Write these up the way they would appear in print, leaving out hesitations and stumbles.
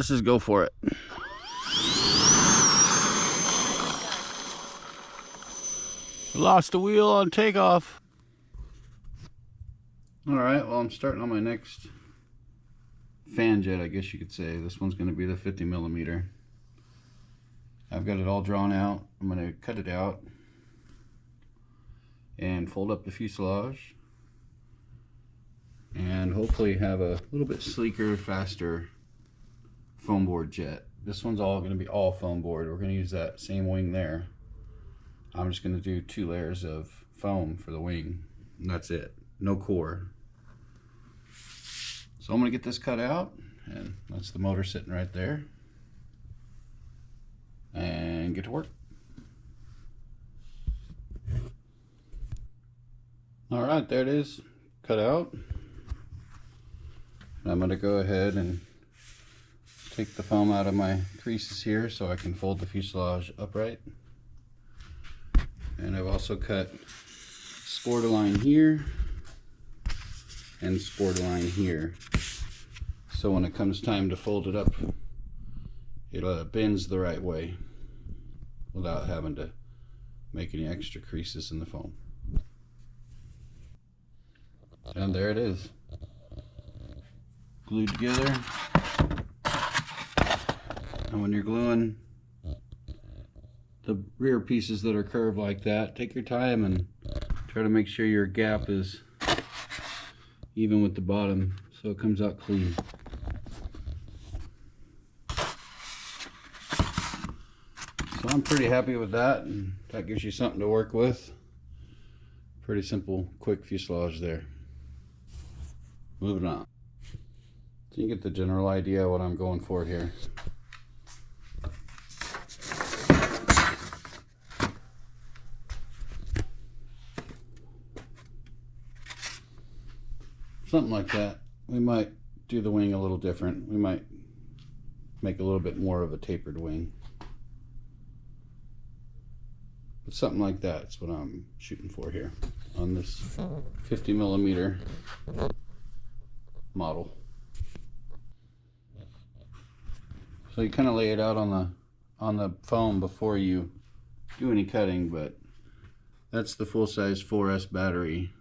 let's just go for it. Lost the wheel on takeoff. Alright, well I'm starting on my next fan jet, I guess you could say. This one's going to be the 50mm. I've got it all drawn out. I'm going to cut it out and fold up the fuselage and hopefully have a little bit sleeker, faster foam board jet. This one's all going to be all foam board. We're going to use that same wing there. I'm just going to do 2 layers of foam for the wing, and that's it. No core. So I'm going to get this cut out, and that's the motor sitting right there, and get to work. Alright, there it is, cut out. And I'm going to go ahead and take the foam out of my creases here so I can fold the fuselage upright. And I've also cut scored a line here and scored a line here, so when it comes time to fold it up, it bends the right way without having to make any extra creases in the foam. And there it is, glued together. And when you're gluing the rear pieces that are curved like that, take your time and try to make sure your gap is even with the bottom so it comes out clean. So I'm pretty happy with that, and that gives you something to work with. Pretty simple, quick fuselage there. Moving on. So you get the general idea of what I'm going for here. Something like that. We might do the wing a little different. We might make a little bit more of a tapered wing. But something like that's what I'm shooting for here on this 50mm model. So you kind of lay it out on the foam before you do any cutting, but that's the full-size 4S battery.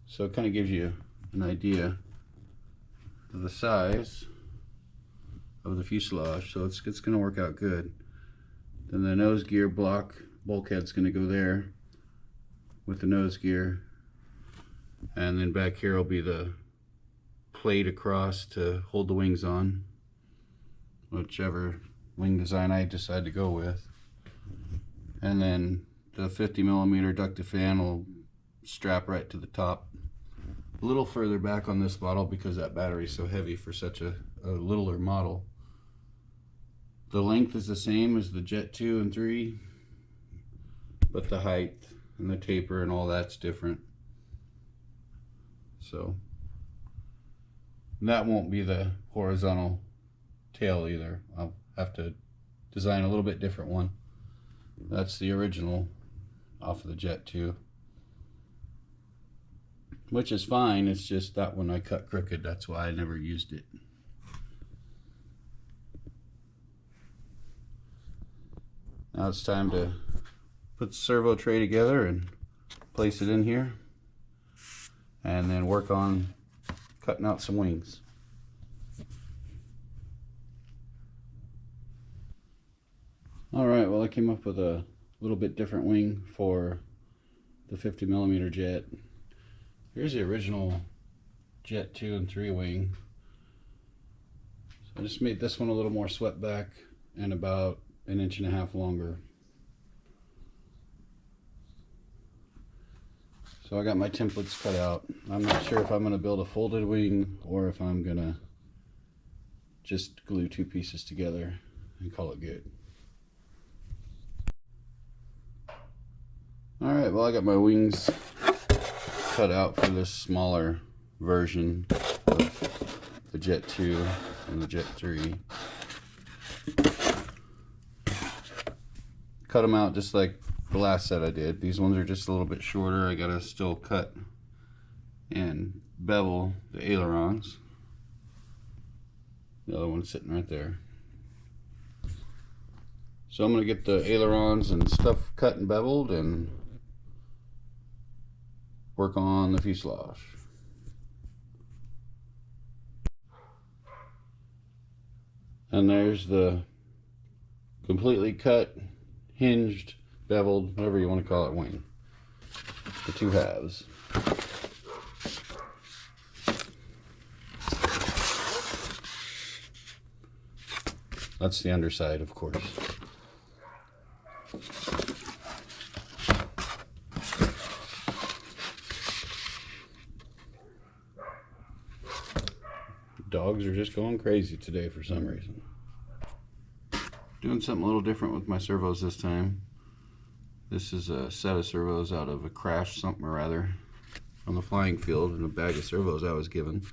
So it kind of gives you an idea of the size of the fuselage. So it's going to work out good. Then the nose gear block bulkhead's going to go there with the nose gear, and then back here will be the plate across to hold the wings on, whichever wing design I decide to go with. And then the 50mm ducted fan will strap right to the top, a little further back on this model because that battery is so heavy for such a littler model. The length is the same as the Jet 2 and 3, but the height and the taper and all that's different. So that won't be the horizontal tail either. I'll have to design a little bit different one. That's the original off of the Jet 2, which is fine. It's just that one I cut crooked, that's why I never used it. Now it's time to put the servo tray together and place it in here, and then work on cutting out some wings. Alright, well I came up with a little bit different wing for the 50mm jet. Here's the original Jet 2 and 3 wing. So I just made this one a little more swept back and about 1.5 inches longer. So I got my templates cut out. I'm not sure if I'm going to build a folded wing or if I'm going to just glue 2 pieces together and call it good. Alright, well I got my wings cut out for this smaller version of the Jet 2 and the Jet 3. Cut them out just like the last set I did. These ones are just a little bit shorter. I gotta still cut and bevel the ailerons. The other one's sitting right there. So I'm going to get the ailerons and stuff cut and beveled and work on the fuselage. And there's the completely cut, hinged, beveled, whatever you want to call it, wing. The two halves. That's the underside, of course. Dogs are just going crazy today for some reason. Doing something a little different with my servos this time. This is a set of servos out of a crash something or other on the flying field and a bag of servos I was given.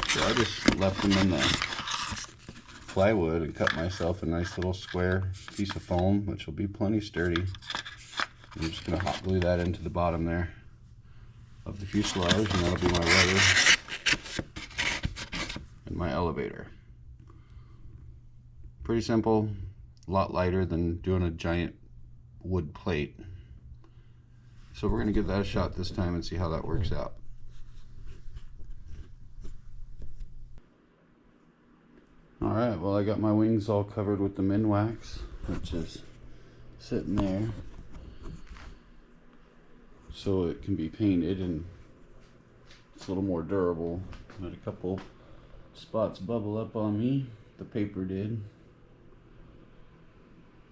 So I just left them in the plywood and cut myself a nice little square piece of foam, which will be plenty sturdy. I'm just going to hot glue that into the bottom there of the fuselage, and that'll be my rudder and my elevator. Pretty simple, a lot lighter than doing a giant wood plate. So we're going to give that a shot this time and see how that works out. Alright, well, I got my wings all covered with the Minwax, which is sitting there so it can be painted and it's a little more durable. Had a couple spots bubble up on me, the paper did.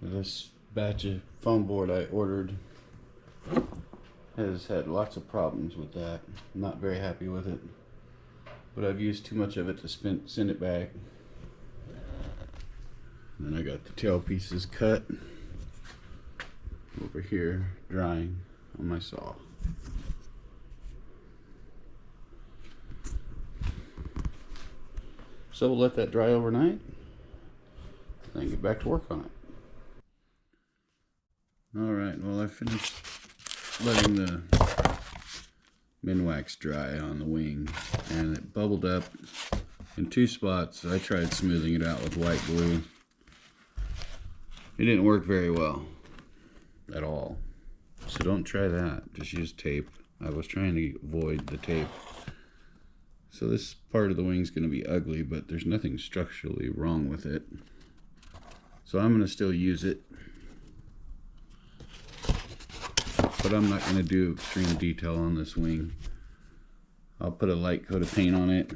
This batch of foam board I ordered has had lots of problems with that. I'm not very happy with it, but I've used too much of it to send it back. And then I got the tail pieces cut over here, drying on my saw. So we'll let that dry overnight, then get back to work on it. Alright, well, I finished letting the Minwax dry on the wing, and it bubbled up in two spots. I tried smoothing it out with white glue. It didn't work very well at all, so don't try that. Just use tape. I was trying to avoid the tape. So this part of the wing is going to be ugly, but there's nothing structurally wrong with it, so I'm going to still use it, but I'm not going to do extreme detail on this wing. I'll put a light coat of paint on it,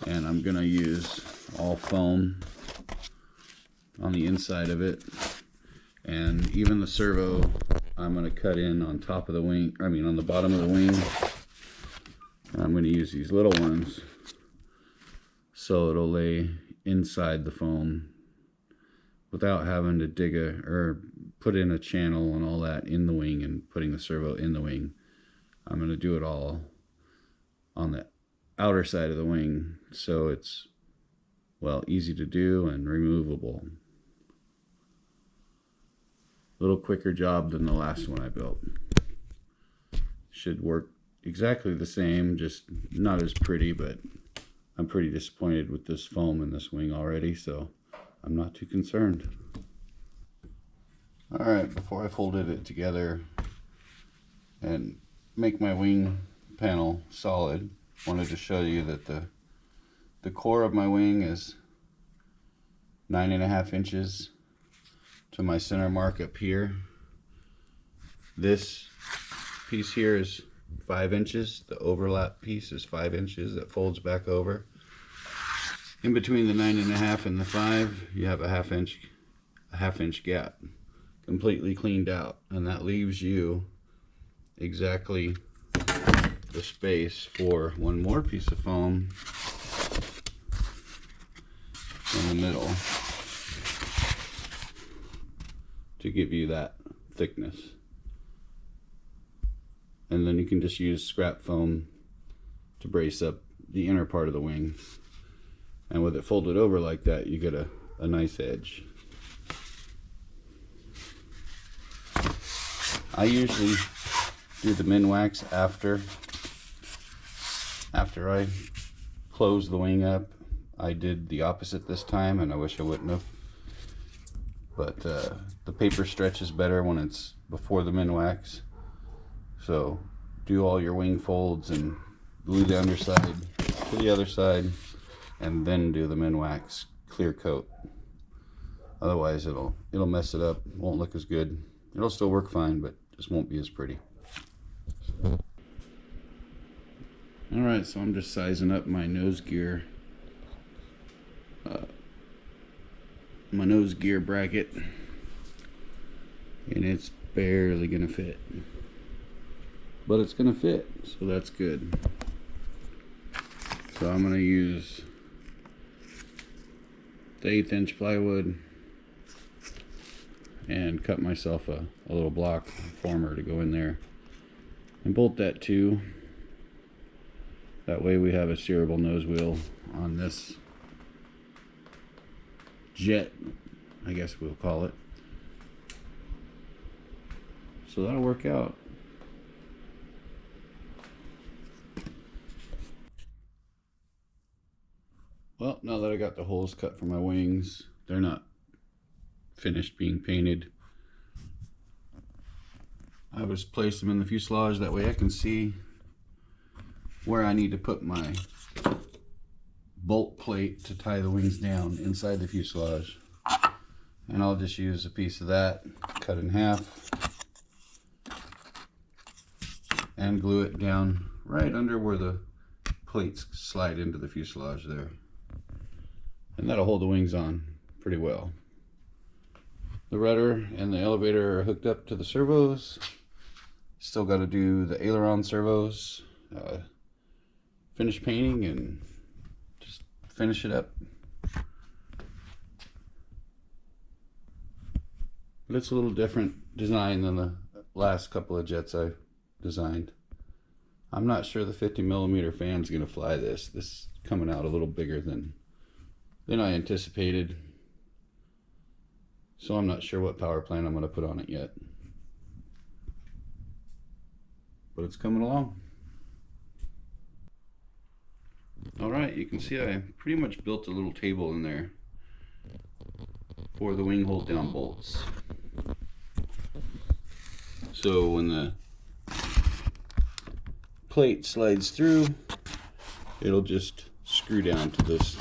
and I'm going to use all foam on the inside of it, and even the servo I'm going to cut in on top of the wing, on the bottom of the wing. And I'm going to use these little ones so it'll lay inside the foam without having to dig or put in a channel and all that in the wing and putting the servo in the wing. I'm going to do it all on the outer side of the wing, so it's, well, easy to do and removable. A little quicker job than the last one I built. Should work exactly the same, just not as pretty, but I'm pretty disappointed with this foam in this wing already, so I'm not too concerned. Alright, before I folded it together and make my wing panel solid, I wanted to show you that the core of my wing is 9.5 inches to my center mark up here. This piece here is 5 inches. The overlap piece is 5 inches that folds back over. In between the 9.5 and the 5, you have a half inch gap, completely cleaned out, and that leaves you exactly the space for one more piece of foam in the middle to give you that thickness. And then you can just use scrap foam to brace up the inner part of the wing. And with it folded over like that, you get a nice edge. I usually do the Minwax after I close the wing up, I did the opposite this time, and I wish I wouldn't have. But the paper stretches better when it's before the Minwax. So do all your wing folds and glue the underside to the other side, and then do the Minwax clear coat. Otherwise it'll mess it up. It won't look as good. It'll still work fine, but just won't be as pretty. Alright, so I'm just sizing up my nose gear. My nose gear bracket, and it's barely gonna fit, but it's gonna fit, so that's good. So I'm gonna use the 1/8 inch plywood and cut myself a little block former to go in there and bolt that too. That way we have a steerable nose wheel on this jet, I guess we'll call it. So that'll work out. Well, now that I got the holes cut for my wings, they're not finished being painted. I just place them in the fuselage, that way I can see where I need to put my bolt plate to tie the wings down inside the fuselage. And I'll just use a piece of that, cut in half, and glue it down right under where the plates slide into the fuselage there. And that'll hold the wings on pretty well. The rudder and the elevator are hooked up to the servos. Still got to do the aileron servos, finish painting, and just finish it up. But it's a little different design than the last couple of jets I've designed. I'm not sure the 50mm fan's gonna fly this. This is coming out a little bigger than I anticipated. So I'm not sure what power plant I'm gonna put on it yet. But it's coming along. Alright, you can see I pretty much built a little table in there for the wing hold down bolts. So when the plate slides through, it'll just screw down to this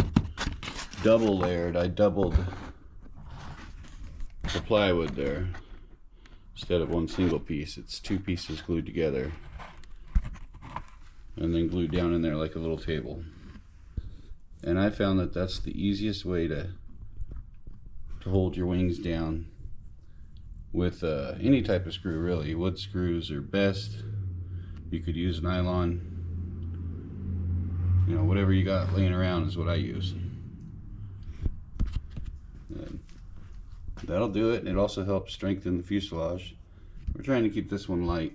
double layered. I doubled the plywood there. Instead of one single piece, it's two pieces glued together and then glued down in there like a little table. And I found that that's the easiest way to hold your wings down with any type of screw, really. Wood screws are best. You could use nylon. You know, whatever you got laying around is what I use. And that'll do it. It also helps strengthen the fuselage. We're trying to keep this one light,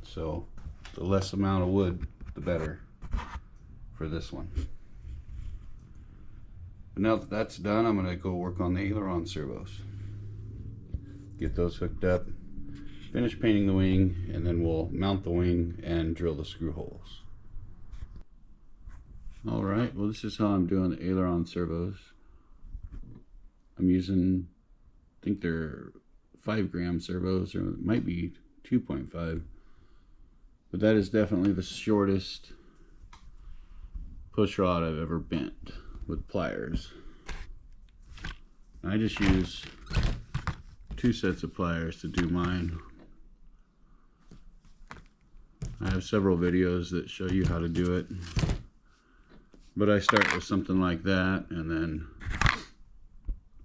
so the less amount of wood, the better for this one. But now that that's done, I'm going to go work on the aileron servos. Get those hooked up, finish painting the wing, and then we'll mount the wing and drill the screw holes. Alright, well, this is how I'm doing the aileron servos. I'm using, I think they're 5-gram servos, or it might be 2.5. But that is definitely the shortest push rod I've ever bent with pliers. I just use 2 sets of pliers to do mine. I have several videos that show you how to do it, but I start with something like that, and then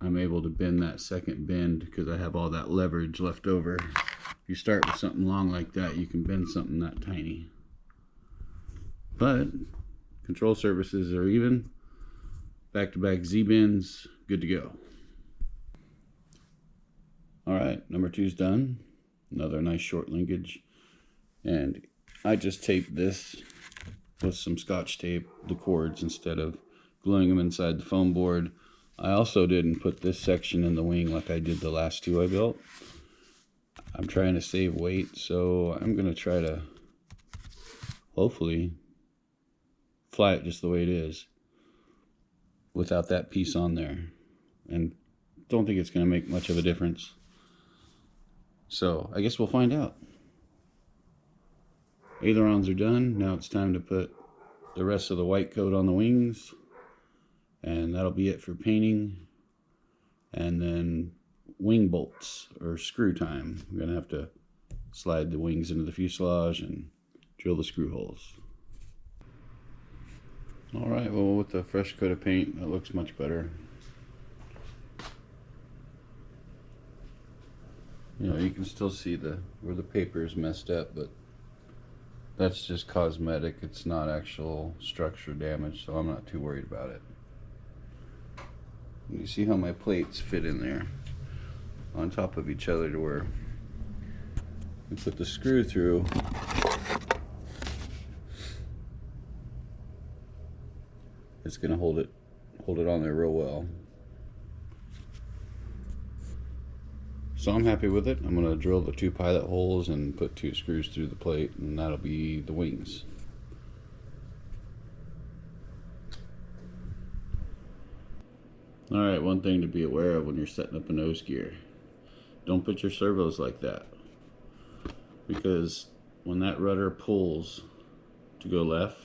I'm able to bend that second bend because I have all that leverage left over. If you start with something long like that, you can bend something that tiny. But control surfaces are even, back-to-back Z-bends, good to go. Alright, number 2's done. Another nice short linkage. And I just taped this with some Scotch tape, the cords, instead of gluing them inside the foam board. I also didn't put this section in the wing like I did the last 2 I built. I'm trying to save weight, so I'm going to try to hopefully fly it just the way it is, without that piece on there, and don't think it's going to make much of a difference. So I guess we'll find out. Ailerons are done. Now it's time to put the rest of the white coat on the wings, and that'll be it for painting. And then wing bolts or screw time. I'm gonna have to slide the wings into the fuselage and drill the screw holes. Alright, well, with the fresh coat of paint, it looks much better. You know, you can still see where the paper is messed up, but that's just cosmetic. It's not actual structure damage, so I'm not too worried about it. You see how my plates fit in there on top of each other to where you put the screw through. It's gonna hold it on there real well. So I'm happy with it. I'm gonna drill the 2 pilot holes and put 2 screws through the plate, and that'll be the wings. Alright, one thing to be aware of when you're setting up a nose gear. Don't put your servos like that, because when that rudder pulls to go left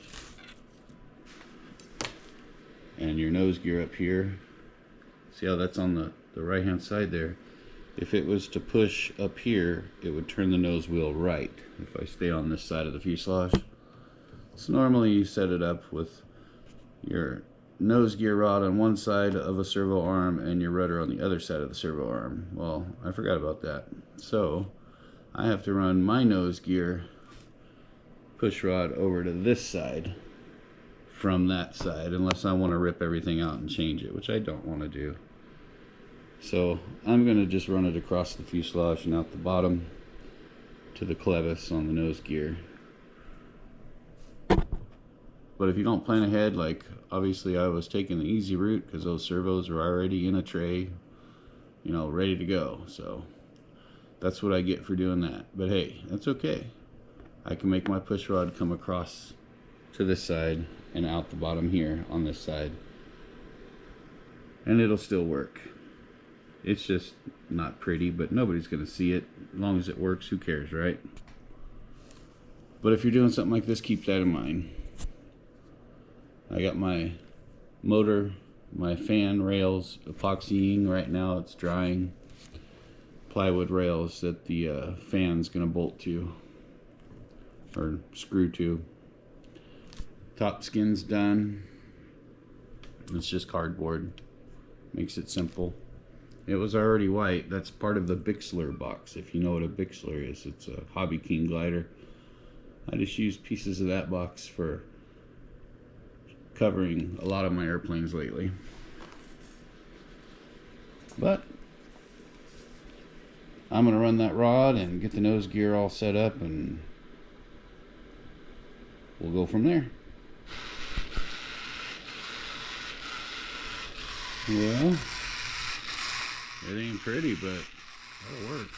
and your nose gear up here, see how that's on the right hand side there? If it was to push up here, it would turn the nose wheel right if I stay on this side of the fuselage. So normally you set it up with your nose gear rod on one side of a servo arm and your rudder on the other side of the servo arm. Well, I forgot about that. So I have to run my nose gear push rod over to this side from that side, unless I want to rip everything out and change it, which I don't want to do. So I'm going to just run it across the fuselage and out the bottom to the clevis on the nose gear. But if you don't plan ahead, like obviously I was taking the easy route because those servos are already in a tray, you know, ready to go. So that's what I get for doing that. But hey, that's okay. I can make my push rod come across to this side and out the bottom here on this side, and it'll still work. It's just not pretty, but nobody's gonna see it. As long as it works, who cares, right? But if you're doing something like this, keep that in mind. I got my motor, my fan rails epoxying right now. It's drying. Plywood rails that the fan's gonna bolt to or screw to. Top skin's done. It's just cardboard. Makes it simple. It was already white. That's part of the Bixler box. If you know what a Bixler is, it's a Hobby King glider. I just use pieces of that box for covering a lot of my airplanes lately. But I'm gonna run that rod and get the nose gear all set up, and we'll go from there. Well, it ain't pretty, but that'll work.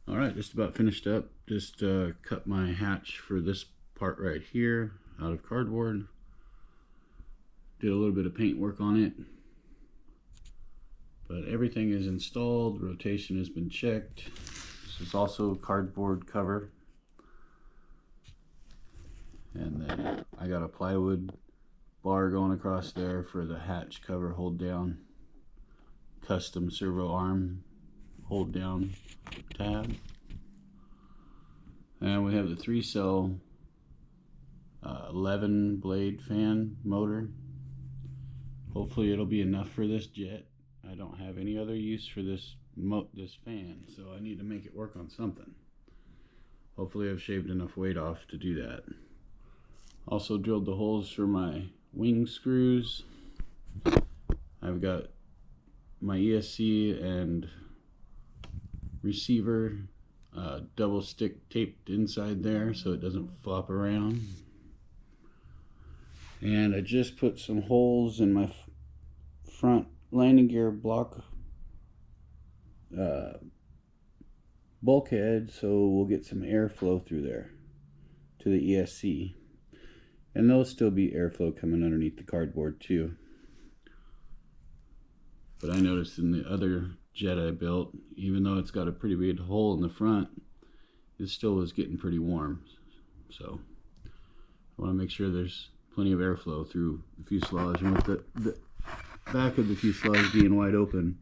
Alright, just about finished up. Just cut my hatch for this part right here out of cardboard. Did a little bit of paint work on it. But everything is installed. Rotation has been checked. This is also cardboard cover. And then I got a plywood bar going across there for the hatch cover hold down. Custom servo arm hold down tab. And we have the 3-cell 11 blade fan motor. Hopefully it'll be enough for this jet. I don't have any other use for this fan, so I need to make it work on something. Hopefully I've shaved enough weight off to do that. Also drilled the holes for my wing screws. I've got my ESC and receiver double stick taped inside there so it doesn't flop around. And I just put some holes in my front landing gear block bulkhead, so we'll get some airflow through there to the ESC, and there'll still be airflow coming underneath the cardboard too. But I noticed in the other jet I built, even though it's got a pretty big hole in the front, it still was getting pretty warm. So I want to make sure there's plenty of airflow through the fuselage, and with the back of the fuselage being wide open,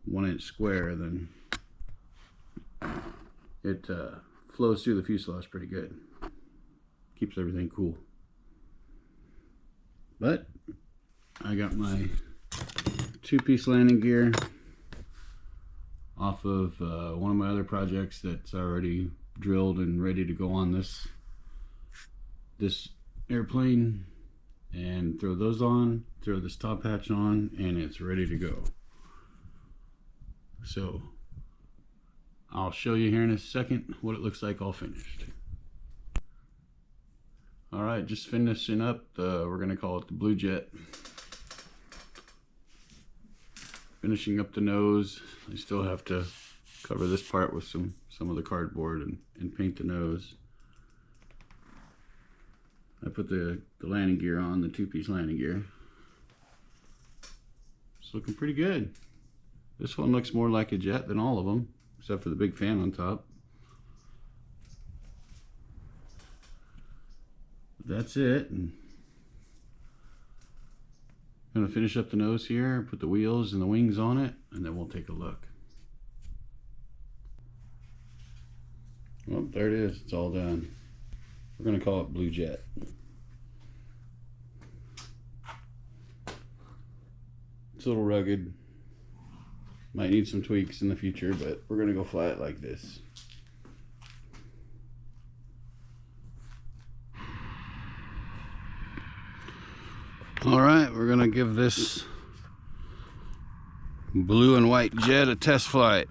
1 inch square, then it flows through the fuselage pretty good. Keeps everything cool. But I got my 2-piece landing gear off of one of my other projects that's already drilled and ready to go on this airplane, and throw those on, throw this top hatch on, and it's ready to go. So I'll show you here in a second what it looks like all finished. Alright, just finishing up we're going to call it the Blue Jet. Finishing up the nose. I still have to cover this part with some of the cardboard and paint the nose. I put the landing gear on, the 2-piece landing gear. It's looking pretty good. This one looks more like a jet than all of them, except for the big fan on top. That's it. And I'm going to finish up the nose here, put the wheels and the wings on it, and then we'll take a look. Well, there it is. It's all done. We're going to call it Blue Jet. It's a little rugged. Might need some tweaks in the future, but we're going to go fly it like this. Alright, we're going to give this blue and white jet a test flight.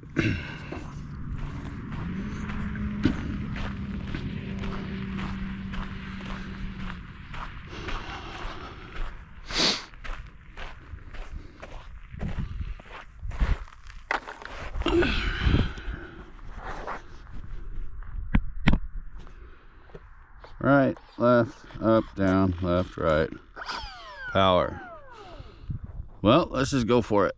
Right, left, up, down, left, right. Power. Well, let's just go for it.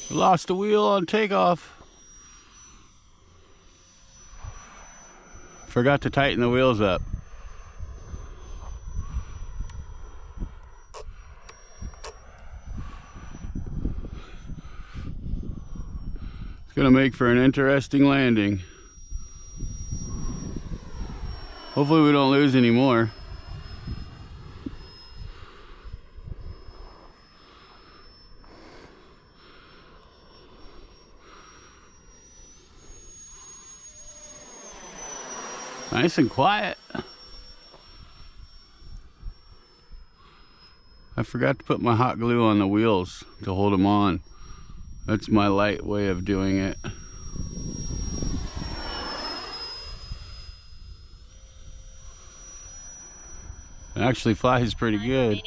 Lost the wheel on takeoff. Forgot to tighten the wheels up. It's gonna make for an interesting landing. Hopefully we don't lose any more. Nice and quiet. I forgot to put my hot glue on the wheels to hold them on. That's my light way of doing it. It actually flies pretty good.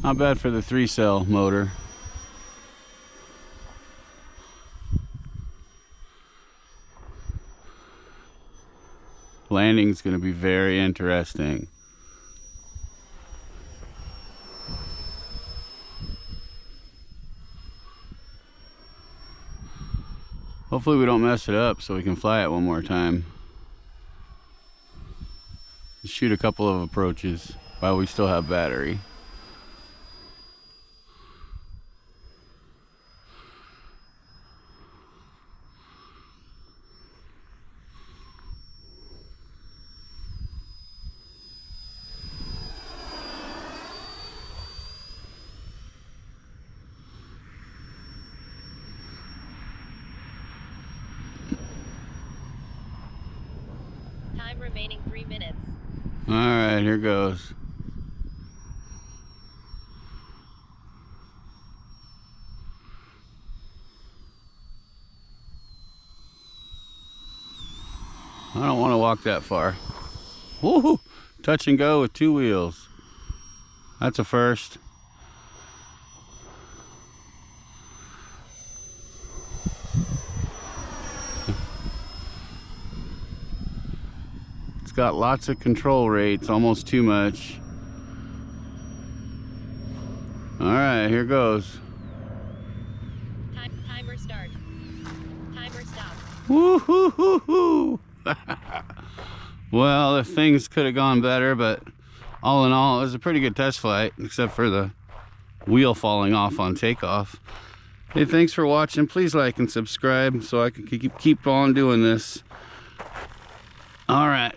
Not bad for the 3-cell motor. Landing's going to be very interesting. Hopefully we don't mess it up so we can fly it one more time. Shoot a couple of approaches while we still have battery. Time remaining 3 minutes. Alright, here goes. I don't want to walk that far. Woohoo! Touch and go with 2 wheels. That's a first. It's got lots of control rates, almost too much. Alright, here goes. Timer start. Timer stop. Woo-hoo-hoo-hoo! Well, things could have gone better, but all in all, it was a pretty good test flight, except for the wheel falling off on takeoff. Hey, thanks for watching. Please like and subscribe so I can keep on doing this. All right.